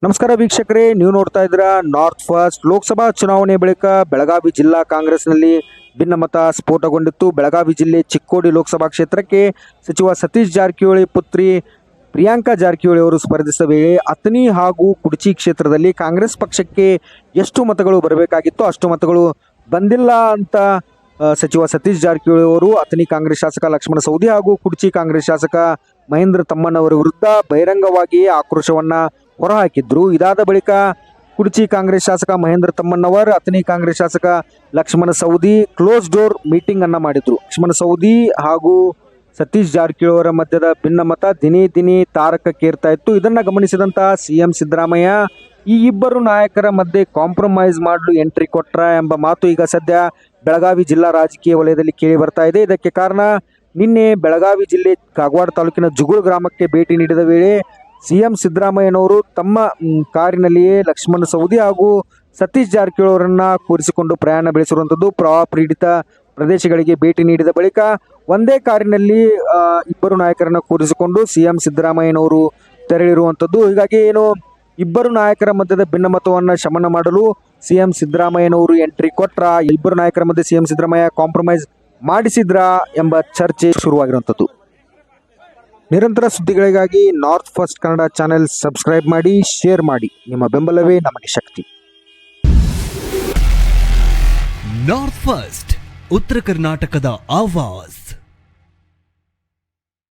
ನಮಸ್ಕಾರ ವೀಕ್ಷಕರೇ, ನೀವು ನೋಡ್ತಾ ಇದ್ದೀರಾ ನಾರ್ತ್ ಫಸ್ಟ್. ಲೋಕಸಭಾ ಚುನಾವಣೆ ಬಳಿಕ ಬೆಳಗಾವಿ ಜಿಲ್ಲಾ ಕಾಂಗ್ರೆಸ್ನಲ್ಲಿ ಭಿನ್ನಮತ ಸ್ಫೋಟಗೊಂಡಿತ್ತು. ಬೆಳಗಾವಿ ಜಿಲ್ಲೆ ಚಿಕ್ಕೋಡಿ ಲೋಕಸಭಾ ಕ್ಷೇತ್ರಕ್ಕೆ ಸಚಿವ ಸತೀಶ್ ಜಾರಕಿಹೊಳಿ ಪುತ್ರಿ ಪ್ರಿಯಾಂಕಾ ಜಾರಕಿಹೊಳಿ ಅವರು ಸ್ಪರ್ಧಿಸಿದ ವೇಳೆ ಅಥಣಿ ಹಾಗೂ ಕುಡಚಿ ಕ್ಷೇತ್ರದಲ್ಲಿ ಕಾಂಗ್ರೆಸ್ ಪಕ್ಷಕ್ಕೆ ಎಷ್ಟು ಮತಗಳು ಬರಬೇಕಾಗಿತ್ತು ಅಷ್ಟು ಮತಗಳು ಬಂದಿಲ್ಲ ಅಂತ ಸಚಿವ ಸತೀಶ್ ಜಾರಕಿಹೊಳಿ ಅವರು ಅಥಣಿ ಕಾಂಗ್ರೆಸ್ ಶಾಸಕ ಲಕ್ಷ್ಮಣ ಸವದಿ ಹಾಗೂ ಕುಡಚಿ ಕಾಂಗ್ರೆಸ್ ಶಾಸಕ ಮಹೇಂದ್ರ ತಮ್ಮಣ್ಣವರ ವಿರುದ್ಧ ಬಹಿರಂಗವಾಗಿಯೇ ಆಕ್ರೋಶವನ್ನ ಹೊರಹಾಕಿದ್ರು. ಇದಾದ ಬಳಿಕ ಕುಡಚಿ ಕಾಂಗ್ರೆಸ್ ಶಾಸಕ ಮಹೇಂದ್ರ ತಮ್ಮಣ್ಣವರ್ ಅಥಣಿ ಕಾಂಗ್ರೆಸ್ ಶಾಸಕ Lakshmana Savadi close door meeting ಅನ್ನ ಮಾಡಿದ್ರು. ಲಕ್ಷ್ಮಣ ಸವದಿ ಹಾಗೂ ಸತೀಶ್ ಜಾರಕಿಹೊಳಿ ಅವರ ಮಧ್ಯದ ಭಿನ್ನಮತ ದಿನೇ ದಿನೇ ತಾರಕಕ್ಕೇರ್ತಾ ಇತ್ತು. ಇದನ್ನ ಗಮನಿಸಿದಂತ ಸಿಎಂ ಸಿದ್ದರಾಮಯ್ಯ ಈ ಇಬ್ಬರು ನಾಯಕರ ಮಧ್ಯೆ ಕಾಂಪ್ರಮೈಸ್ ಮಾಡಲು ಎಂಟ್ರಿ ಕೊಟ್ರ ಎಂಬ ಮಾತು ಈಗ ಸದ್ಯ ಬೆಳಗಾವಿ ಜಿಲ್ಲಾ ರಾಜಕೀಯ ವಲಯದಲ್ಲಿ ಕೇಳಿ ಬರ್ತಾ ಇದೆ. ಇದಕ್ಕೆ ಕಾರಣ ನಿನ್ನೆ ಬೆಳಗಾವಿ ಜಿಲ್ಲೆ ಕಾಗವಾಡ ತಾಲೂಕಿನ ಜುಗುಳ ಗ್ರಾಮಕ್ಕೆ ಭೇಟಿ ನೀಡಿದ ವೇಳೆ ಸಿಎಂ ಸಿದ್ದರಾಮಯ್ಯನವರು ತಮ್ಮ ಕಾರಿನಲ್ಲಿಯೇ ಲಕ್ಷ್ಮಣ ಸವದಿ ಹಾಗೂ ಸತೀಶ್ ಜಾರಕಿಹೊಳಿ ಅವರನ್ನ ಕೂರಿಸಿಕೊಂಡು ಪ್ರಯಾಣ ಬೆಳೆಸಿರುವಂಥದ್ದು. ಪ್ರವಾಹ ಪೀಡಿತ ಪ್ರದೇಶಗಳಿಗೆ ಭೇಟಿ ನೀಡಿದ ಬಳಿಕ ಒಂದೇ ಕಾರಿನಲ್ಲಿ ಇಬ್ಬರು ನಾಯಕರನ್ನ ಕೂರಿಸಿಕೊಂಡು ಸಿಎಂ ಸಿದ್ದರಾಮಯ್ಯನವರು ತೆರಳಿರುವಂಥದ್ದು. ಹೀಗಾಗಿ ಏನು ಇಬ್ಬರು ನಾಯಕರ ಮಧ್ಯದ ಭಿನ್ನಮತವನ್ನು ಶಮನ ಮಾಡಲು ಸಿಎಂ ಸಿದ್ದರಾಮಯ್ಯನವರು ಎಂಟ್ರಿ ಕೊಟ್ರ, ಇಬ್ಬರು ನಾಯಕರ ಮಧ್ಯೆ ಸಿಎಂ ಸಿದ್ದರಾಮಯ್ಯ ಕಾಂಪ್ರಮೈಸ್ ಮಾಡಿಸಿದ್ರಾ ಎಂಬ ಚರ್ಚೆ ಶುರುವಾಗಿರುವಂಥದ್ದು. ನಿರಂತರ ಸುದ್ದಿಗಳಿಗಾಗಿ north first Kannada channel subscribe ಮಾಡಿ, ಶೇರ್ ಮಾಡಿ. ನಿಮ್ಮ ಬೆಂಬಲವೇ ನಮಗೆ ಶಕ್ತಿ. ನಾರ್ತ್ ಫಸ್ಟ್, ಉತ್ತರ ಕರ್ನಾಟಕದ ಆವಾಜ್.